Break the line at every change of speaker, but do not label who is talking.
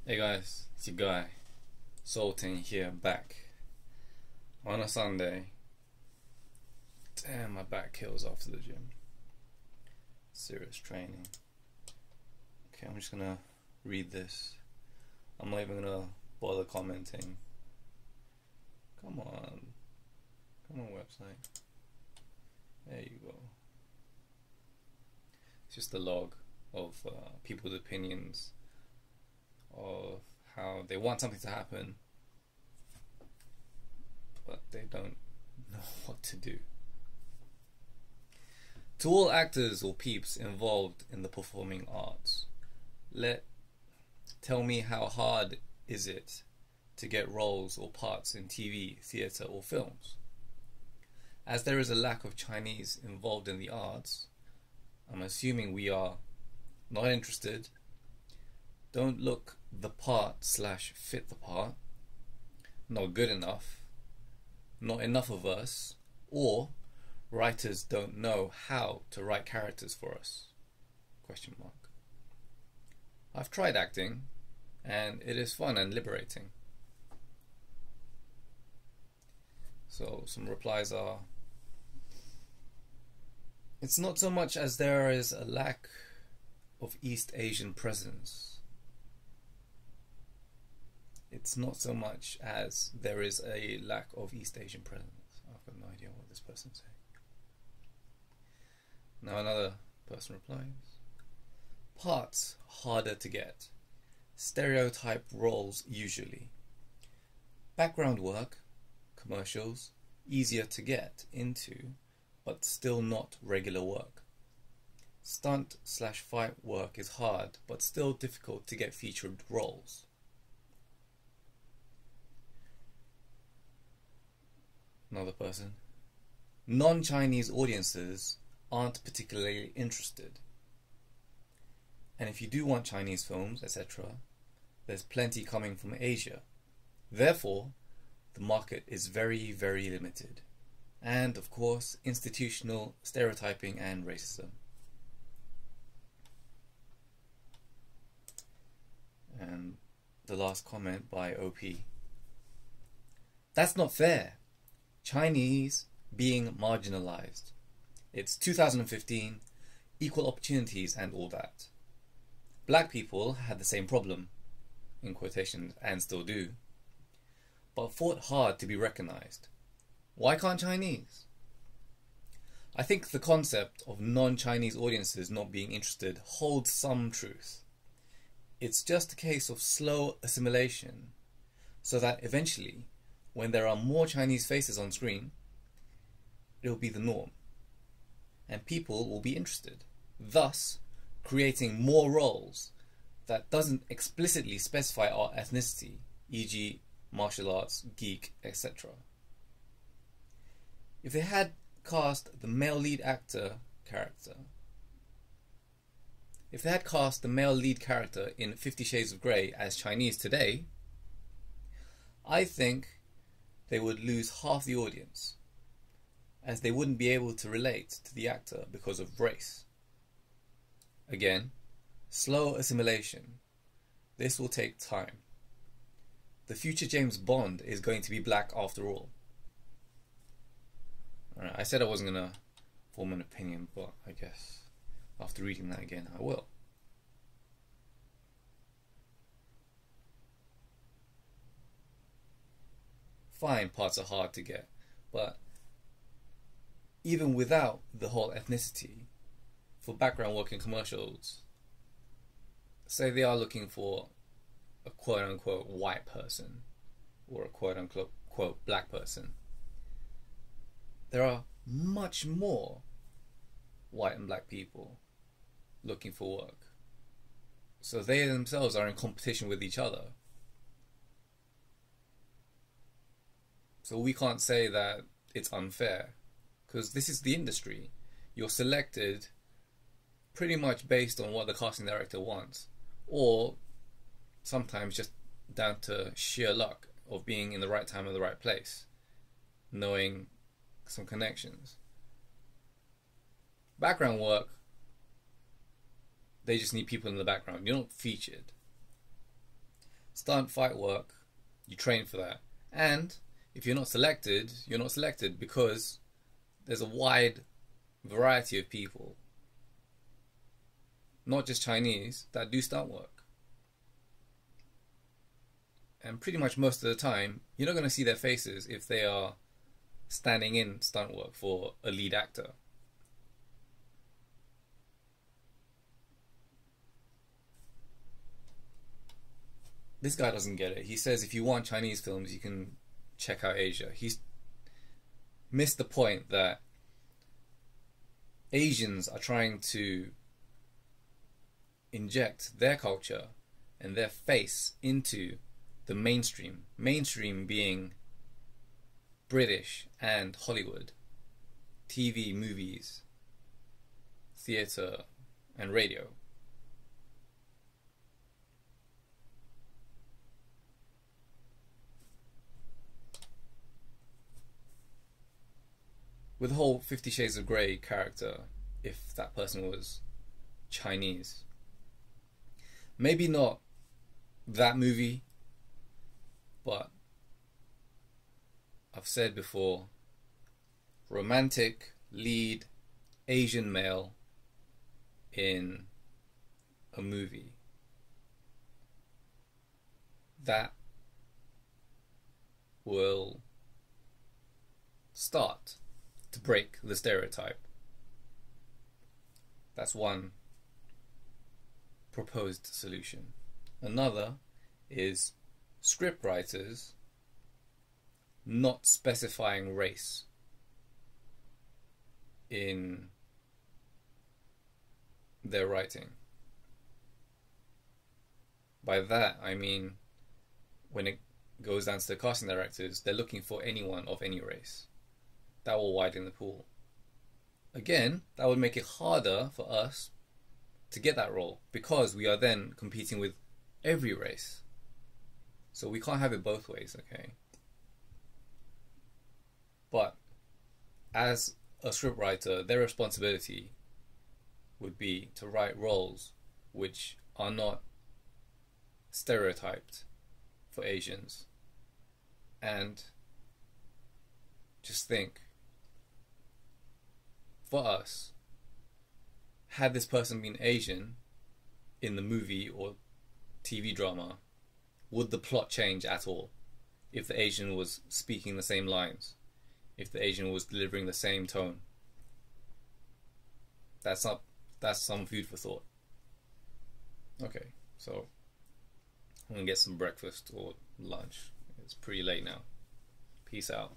Hey guys, it's your guy, Sultan here, back on a Sunday. Damn, my back kills after the gym. Serious training. Okay, I'm just gonna read this. I'm not even gonna bother commenting. Come on website. There you go. It's just a log of people's opinions of how they want something to happen, but they don't know what to do. To all actors or peeps involved in the performing arts, tell me how hard is it to get roles or parts in TV, theatre or films? As there is a lack of Chinese involved in the arts, I'm assuming we are not interested, don't look the part / fit the part, not good enough, not enough of us, or writers don't know how to write characters for us? ? I've tried acting and it is fun and liberating. So some replies are, it's not so much as there is a lack of East Asian presence. It's not so much as there is a lack of East Asian presence. I've got no idea what this person's saying. Now another person replies, parts harder to get. Stereotype roles usually. Background work, commercials, easier to get into, but still not regular work. Stunt / fight work is hard, but still difficult to get featured roles. Another person, non-Chinese audiences aren't particularly interested. And if you do want Chinese films, etc., there's plenty coming from Asia. Therefore, the market is very, very limited. And, of course, institutional stereotyping and racism. And the last comment by OP. That's not fair. Chinese being marginalized. It's 2015, equal opportunities and all that. Black people had the same problem, in quotations, and still do, but fought hard to be recognized. Why can't Chinese? I think the concept of non-Chinese audiences not being interested holds some truth. It's just a case of slow assimilation, so that eventually, when there are more Chinese faces on screen, it will be the norm, and people will be interested, thus creating more roles that doesn't explicitly specify our ethnicity, e.g. martial arts, geek, etc. If they had cast the male lead character in 50 Shades of Grey as Chinese today, I think they would lose half the audience, as they wouldn't be able to relate to the actor because of race. Again, slow assimilation. This will take time. The future James Bond is going to be black after all. Alright, I said I wasn't going to form an opinion, but I guess after reading that again, I will. Fine, parts are hard to get, but even without the whole ethnicity, for background work in commercials, say they are looking for a quote-unquote white person or a quote-unquote black person, there are much more white and black people looking for work. So they themselves are in competition with each other. So we can't say that it's unfair, because this is the industry. You're selected pretty much based on what the casting director wants, or sometimes just down to sheer luck of being in the right time at the right place, knowing some connections. Background work, they just need people in the background. You're not featured. stunt fight work, you train for that. And if you're not selected, you're not selected because there's a wide variety of people, not just Chinese, that do stunt work. And pretty much most of the time, you're not going to see their faces if they are standing in stunt work for a lead actor. This guy doesn't get it. He says if you want Chinese films, you can check out Asia. He's missed the point that Asians are trying to inject their culture and their face into the mainstream. Mainstream being British and Hollywood, TV, movies, theatre, and radio. With the whole 50 Shades of Grey character, if that person was Chinese, maybe not that movie, but I've said before, romantic lead Asian male in a movie, that will start to break the stereotype. That's one proposed solution. Another is scriptwriters not specifying race in their writing. By that I mean, when it goes down to the casting directors, they're looking for anyone of any race. That will widen the pool. Again, that would make it harder for us to get that role, because we are then competing with every race. So we can't have it both ways, okay? But as a scriptwriter, their responsibility would be to write roles which are not stereotyped for Asians. And just think, for us, had this person been Asian in the movie or TV drama, would the plot change at all? If the Asian was speaking the same lines, if the Asian was delivering the same tone? That's some food for thought. Okay, so I'm gonna get some breakfast or lunch. It's pretty late now. Peace out.